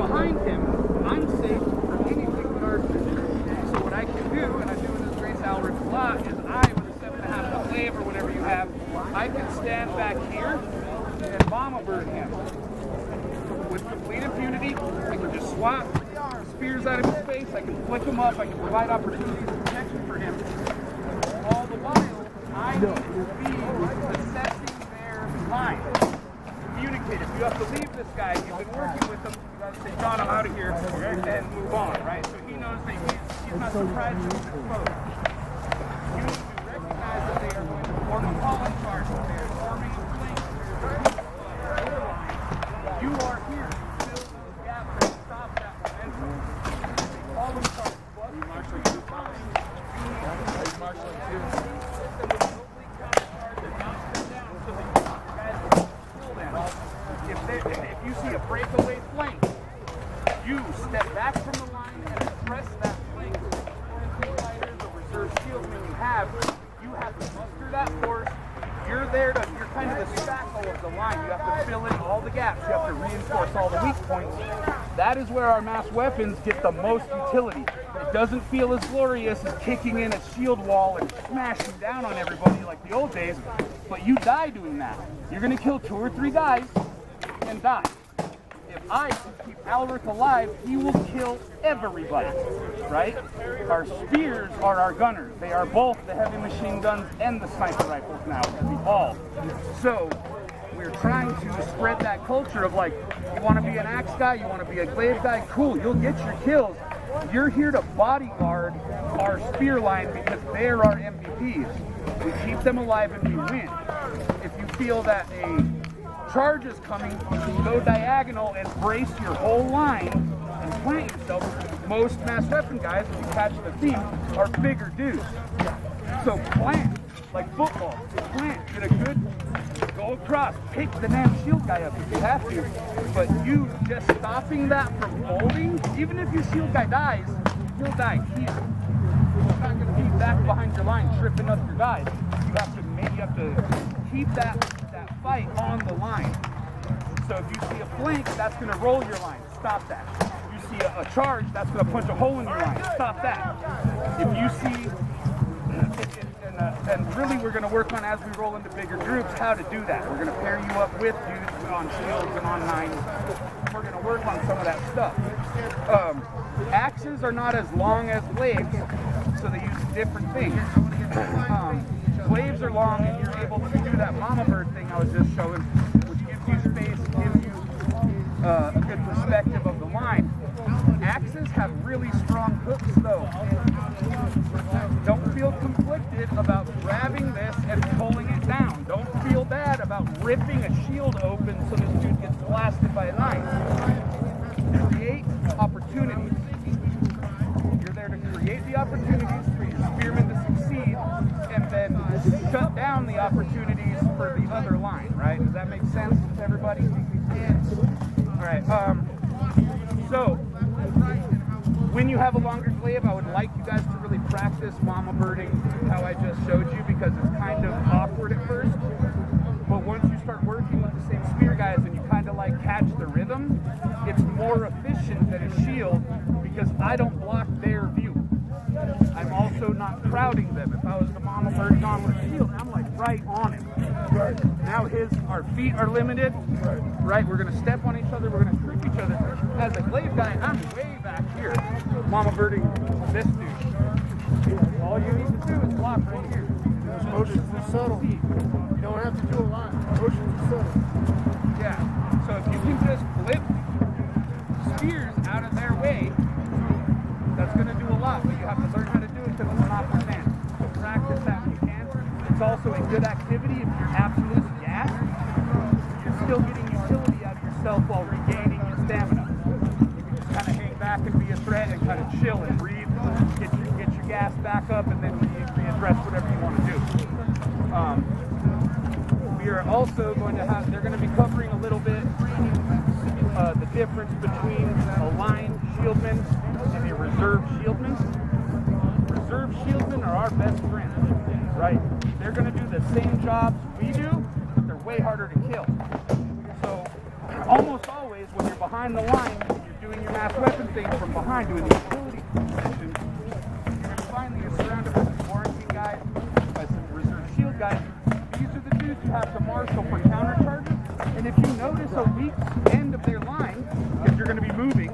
behind him, I'm safe from anything but archery. So what I can do, and I do in this race Al rips a lot, is I, with a 7.5 foot glaive or whatever you have, I can stand back here and mama bird him. With complete impunity, I can just swap spears out of his face, I can flick him up, I can provide opportunities of protection for him. All the while, I need to be assessing their line. Communicate. If you have to leave this guy, you've been working with him, you got to say, John, I'm out of here, and move on, right? So he knows that he's not surprised that he's exposed. You need to recognize that they are going to form a column charge, that they are forming a flank, you are here to fill those gaps and stop that momentum. Column charge, plus marshal two times. Marshal two. System with complete countercharge and knock them down so that you guys can kill them. If you see a breakaway flank, you step back from the line and press that flank. The fighters or reserve shieldmen you have to muster that force. You're kind of the spackle of the line. You have to fill in all the gaps. You have to reinforce all the weak points. That is where our mass weapons get the most utility. It doesn't feel as glorious as kicking in a shield wall and smashing down on everybody like the old days, but you die doing that. You're going to kill 2 or 3 guys and die. If I can keep Alric alive, he will kill everybody, right? Our spears are our gunners. They are both the heavy machine guns and the sniper rifles now, evolved. So we're trying to spread that culture of like, you want to be an axe guy, you want to be a glaive guy, cool, you'll get your kills. You're here to bodyguard our spear line because they're our MVPs. We keep them alive and we win. If you feel that a charge is coming, you can go diagonal and brace your whole line and plant yourself. Most mass weapon guys, if you catch the theme, are bigger dudes. So plant, like football, plant, get a good, go across, pick the damn shield guy up if you have to. But you just stopping that from folding, even if your shield guy dies, he'll die here. He's not going to be back behind your line tripping up your guys. You have to keep that fight on the line. So if you see a flank, that's going to roll your line. Stop that. If you see a charge, that's going to punch a hole in your line. Stop that. If you see, and really we're going to work on, as we roll into bigger groups, how to do that. We're going to pair you up with dudes on shields and on nines. We're going to work on some of that stuff. Axes are not as long as glaives, so they use different things. Glaives are long, and you're able to do that mama bird thing I was just showing, which gives you space, gives you a good perspective of the line. Axes have really strong hooks, though. Don't feel conflicted about grabbing this and pulling it down. Don't feel bad about ripping a shield open so this dude gets blasted by a knife. Create opportunities. You're there to create the opportunities for your spearmen to succeed, and then shut down the opportunities for the other line, right? Does that make sense to everybody? All right. So when you have a longer glaive, I would like you guys to really practice mama birding how I just showed you, because it's kind of awkward at first. But once you start working with the same spear guys and you kind of like catch the rhythm, it's more efficient than a shield because I don't block their view. I'm also not crowding them. If I was the mama bird on with a shield, I'm like right on him. Right. Now our feet are limited. Right. We're gonna step on each other. We're gonna trip each other. As a glaive guy, I'm way back here, mama birding this dude. All you need to do is block right here. Those motions are subtle. You don't have to do a lot. Motions are subtle. Yeah. So if you can just flip spears out of their way, that's going to do a lot, but you have to learn how to do it because it's not for fans. So practice that when you can. It's also a good activity if you're absolutely gassed. You're still getting utility out of yourself while regaining your stamina. You can just kind of hang back and be a threat and kind of chill and breathe, get your gas back up, and then readdress whatever you want to do. We are also going to have, they're going to be covering a little bit the difference between a line shieldman and a reserve shieldman. Reserve shieldmen are our best friends, right? They're going to do the same jobs we do, but they're way harder to kill. So almost always is when you're behind the line, you're doing your mass weapon thing from behind, doing the utility positions, you're going to find that you're surrounded by some quarantine guys, by some reserve shield guys. These are the dudes who have to marshal for counter charges. And if you notice a weak end of their line, because you're going to be moving,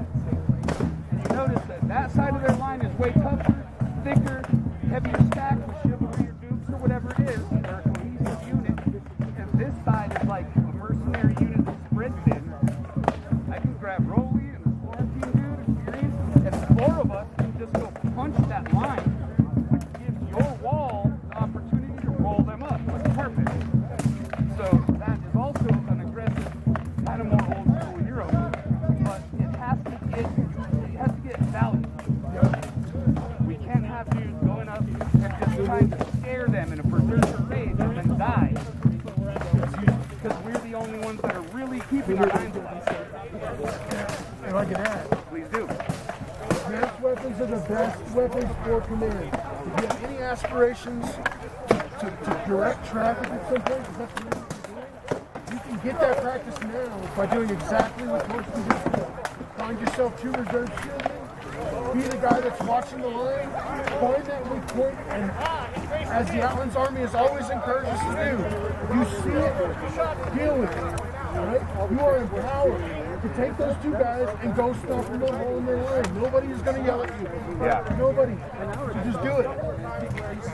and you notice that that side of their line is way tougher, thicker, heavier stack with chivalry or dukes or whatever it is, they're a cohesive unit, and this side is like a mercenary unit that's spread thin. I can grab Rolly and the Florentine dude, experienced, and the four of us can just go punch that line, which gives your wall the opportunity to roll them up like a carpet. So that is also an aggressive, kind of more old school Euro, but it has to get value. We can't have dudes going up and just trying to scare them in a berserker rage and then die, because we're the only ones that are really keeping our minds alive. If I can add, Please do. mass weapons are the best weapons for command. If you have any aspirations to direct traffic at some point, if that's what you're doing, you can get that practice now by doing exactly what most of you do. Find yourself 2 reserve shieldmen, be the guy that's watching the line, find that weak point, and as the Outlands Army has always encouraged us to do, you see it, deal with it. Right? You are empowered to take those 2 guys and go stop them in hole in their line. Nobody is going to yell at you. Yeah. Nobody. So just do it.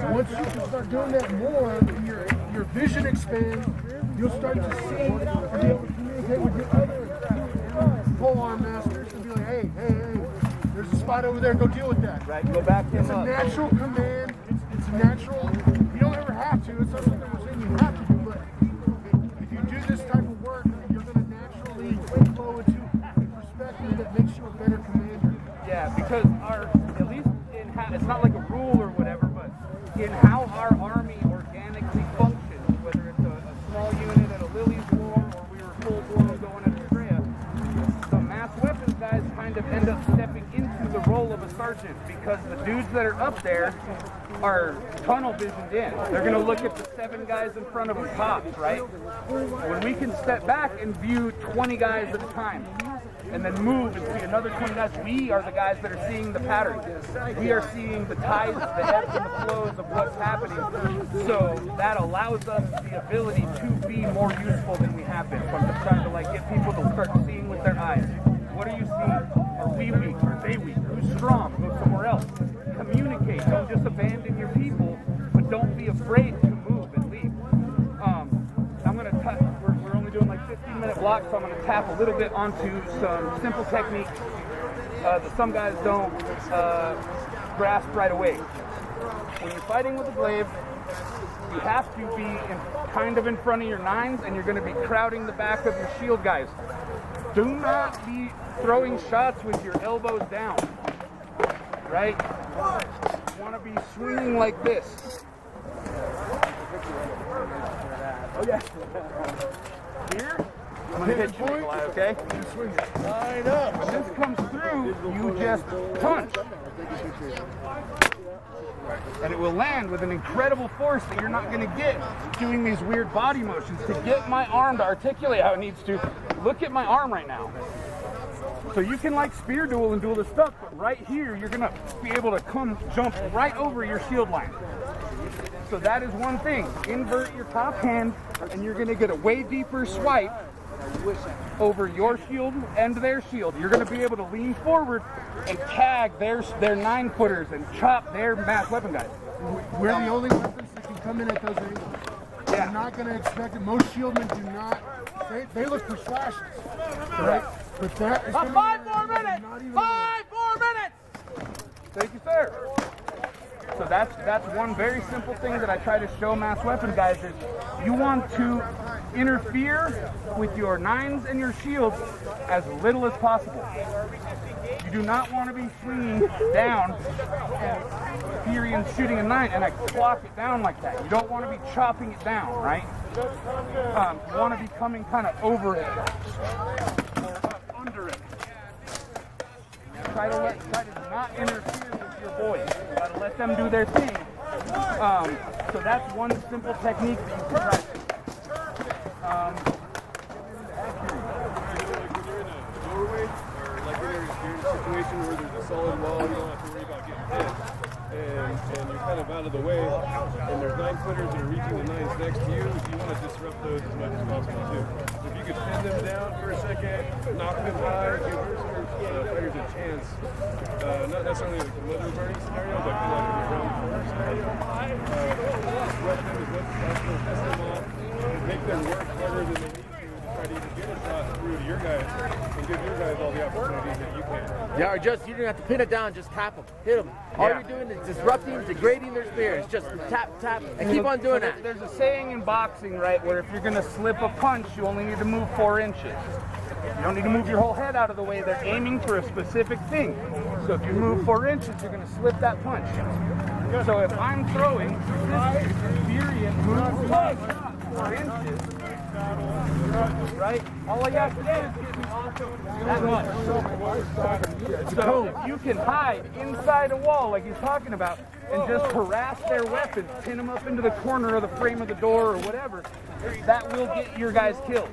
Once you can start doing that more, your vision expands. You'll start to see and be able to communicate with your other polearm masters and be like, hey, there's a spot over there. Go deal with that. Right, go back him It's a up. natural command. It's natural. You don't ever have to. It's not something we're saying you have to do, but if you do this type of work, you're going to naturally flow into a perspective that makes you a better commander. Yeah, because at least in how, it's not like a rule or whatever, but in how our army organically functions, whether it's a small unit at a Lily's War or we were full blown going at Estrella, the mass weapons guys kind of end up stepping into the role of a sergeant, because the dudes that are up there are tunnel visioned in. They're going to look at the 7 guys in front of them tops, right? When we can step back and view 20 guys at a time, and then move and see another 20 guys, we are the guys that are seeing the patterns. We are seeing the tides, the ebbs and the flows of what's happening. So that allows us the ability to be more useful than we have been. So I'm just trying to get people to start seeing with their eyes. What are you seeing? Are we weak? Are they weak? Who's strong? Go somewhere else. Communicate. Don't just abandon your people, but don't be afraid to move and leave. I'm going to touch, we're only doing 15-minute blocks, so I'm going to tap a little bit onto some simple techniques that some guys don't grasp right away. When you're fighting with a glaive, you have to be kind of in front of your 9s, and you're going to be crowding the back of your shield guys. Do not be throwing shots with your elbows down, right? You want to be swinging like this. Oh yeah. Here, I'm going to hit you, Nikolai, okay? Line up. When this comes through, you just punch. And it will land with an incredible force that you're not going to get doing these weird body motions. To get my arm to articulate how it needs to, look at my arm right now. So you can spear duel and do all this stuff, but right here, you're going to be able to jump right over your shield line. So that is one thing. Invert your top hand, and you're going to get a way deeper swipe over your shield and their shield. You're going to be able to lean forward and tag their 9-footers and chop their mass weapon guys. We're the only weapons that can come in at those angles. Yeah. You're not going to expect it. Most shieldmen do not. They look for slashes, right? But that is 5 more minutes! 5 more minutes! Thank you, sir. So that's one very simple thing that I try to show mass weapon guys is you want to interfere with your 9s and your shields as little as possible. You do not want to be swinging down and Furion shooting a 9 and I clock it down like that. You don't want to be chopping it down, right? You want to be coming kind of over it or under it. Try to not interfere with your boys. Try to let them do their thing. So that's one simple technique that you can practice. situation where there's a solid wall, you don't have to worry about getting hit, and you're kind of out of the way, and there's 9-footers that are reaching the 9s next to you, you want to disrupt those as much as possible too. So if you could pin them down for a second, knock them high, give your fighters a chance, not necessarily like the mother burning scenario, but kind of like an around the corner scenario. Disrupt them as much as possible, piss them off, make them work harder than they need to try to even get a shot through to your guys and give your guys all the opportunities that you can. Yeah, or just, you don't have to pin it down, just tap them, hit them. All you're doing is disrupting, degrading their spirits. Just tap, tap, and keep on doing that. There's a saying in boxing, right, where if you're going to slip a punch, you only need to move 4 inches. You don't need to move your whole head out of the way. They're aiming for a specific thing. So if you move 4 inches, you're going to slip that punch. So if I'm throwing, this experience moves 4 inches, right? All I have to do is get me off that much. So if you can hide inside a wall, like he's talking about, and just harass their weapons, pin them up into the corner of the frame of the door or whatever, that will get your guys killed.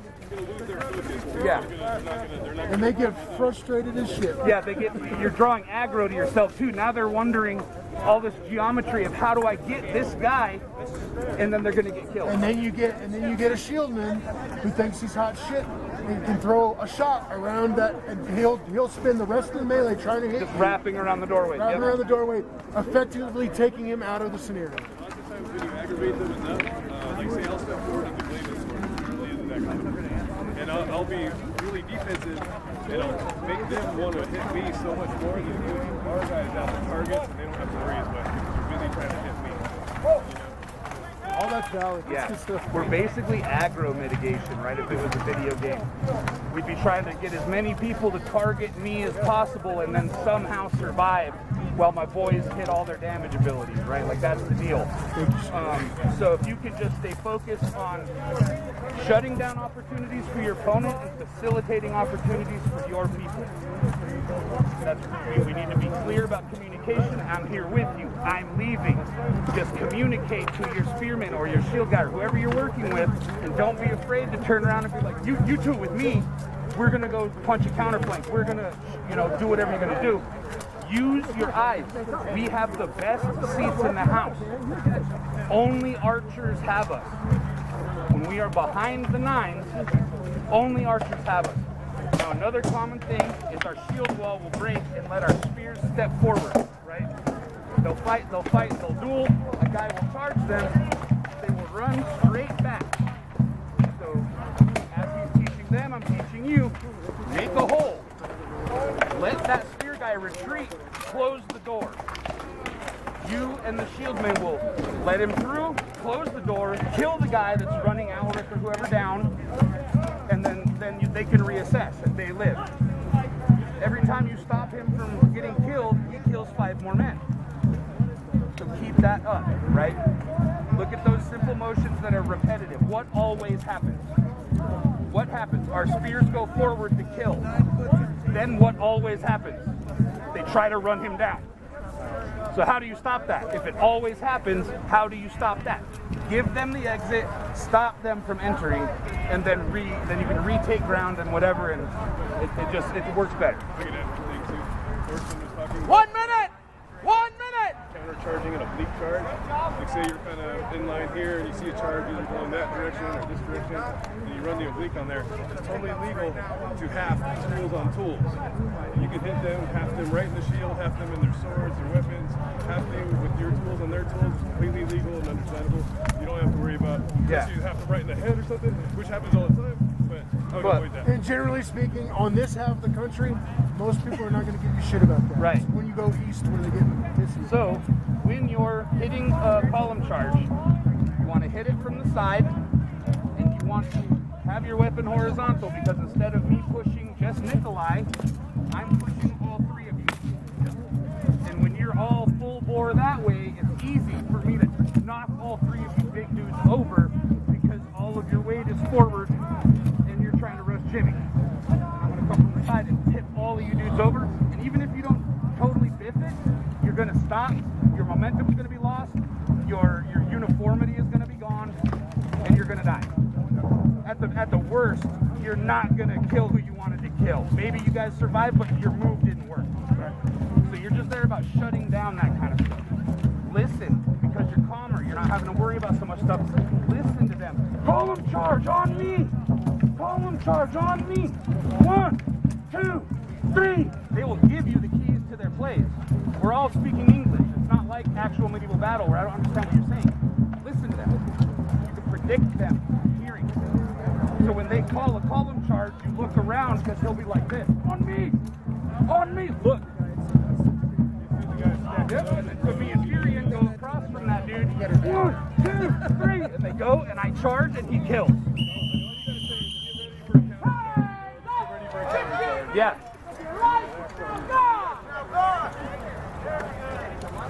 Yeah. And they get frustrated as shit. Yeah, you're drawing aggro to yourself too. Now they're wondering all this geometry of how do I get this guy, and then they're gonna get killed. And then you get a shieldman who thinks he's hot shit and can throw a shot around that, and he'll spend the rest of the melee trying to hit Just you, wrapping around the doorway. wrapping around the doorway, effectively taking him out of the scenario. Lots of times when you aggravate them enough, like say I'll step forward and blade this one, really into that competition. And I'll be really defensive, and I'll make them want to hit me so much more than give our guys out the targets, and they don't have to worry as much because they're busy trying to hit me. All that's valid. That's good stuff. We're basically aggro mitigation, right? If it was a video game, we'd be trying to get as many people to target me as possible and then somehow survive while my boys hit all their damage abilities, right? Like that's the deal. So if you could just stay focused on shutting down opportunities for your opponent and facilitating opportunities for your people. We need to be clear about communication. I'm here with you. I'm leaving. Just communicate to your spearman or your shield guy or whoever you're working with, and don't be afraid to turn around and be like, you two with me. We're gonna go punch a counterflank. We're gonna, do whatever you're gonna do. Use your eyes. We have the best seats in the house. Only archers have us. When we are behind the 9s, only archers have us. Now another common thing is our shield wall will break and let our spears step forward, right? They'll fight, they'll duel, a guy will charge them, they will run straight back. So as he's teaching them, I'm teaching you, make a hole. Let that spear guy retreat, close the door. You and the shieldman will let him through, close the door, kill the guy that's running Alric or whoever down, and then they can reassess if they live. Every time you stop him from getting killed, he kills 5 more men. So keep that up, right? Look at those simple motions that are repetitive. What always happens? What happens? Our spears go forward to kill. Then what always happens? They try to run him down. So how do you stop that? If it always happens, how do you stop that? Give them the exit, stop them from entering, and then you can retake ground and whatever, and it works better. Look at that thing too. Thorsten was talking 1 minute! 1 minute! counter-charging and oblique charge. Like say you're kind of in line here and you see a charge either going that direction or this direction, and you run the oblique on there. It's totally legal to half tools on tools. You can hit them, half them right in the shield, half them in their swords, their weapons, half them with your tools on their tools. It's completely legal and understandable. You don't have to worry about unless you have them right in the head or something, which happens all the time. But I would avoid that. And generally speaking, on this half of the country, most people are not going to give you shit about that. Right. It's when you go east, where they get pissy. So, when you're hitting a column charge, you want to hit it from the side, and you want to have your weapon horizontal, because instead of me pushing just Nikolai, I'm pushing all three of you. And when you're all full bore that way, it's easy for me to knock all three of you big dudes over, because all of your weight is forward, and you're trying to rush Jimmy. I'm going to come from the side and tip all of you dudes over, and even if you don't totally biff it, you're going to stop, your momentum is going to be lost, your uniformity is going to be gone, and you're going to die. At the worst, you're not going to kill who you wanted to kill. kill. Maybe you guys survived, but your move didn't work. Right? So you're just there about shutting down that kind of stuff. Listen, because you're calmer. You're not having to worry about so much stuff. Listen to them. Call them charge on me. Call them charge on me. 1, 2, 3. They will give you the keys to their plays. We're all speaking English. It's not like actual medieval battle where I don't understand what you're saying. Listen to them. You can predict them hearing. So when they call them charge, you look around because he'll be like this. On me. On me. Look. Yep. And then so me and Fury go across from that dude. 1, 2, 3. And they go and I charge and he kills. Yeah.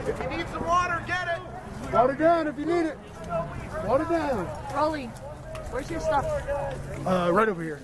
If you need some water, get it. Water down if you need it. Water down. Rolly, where's your stuff? Right over here.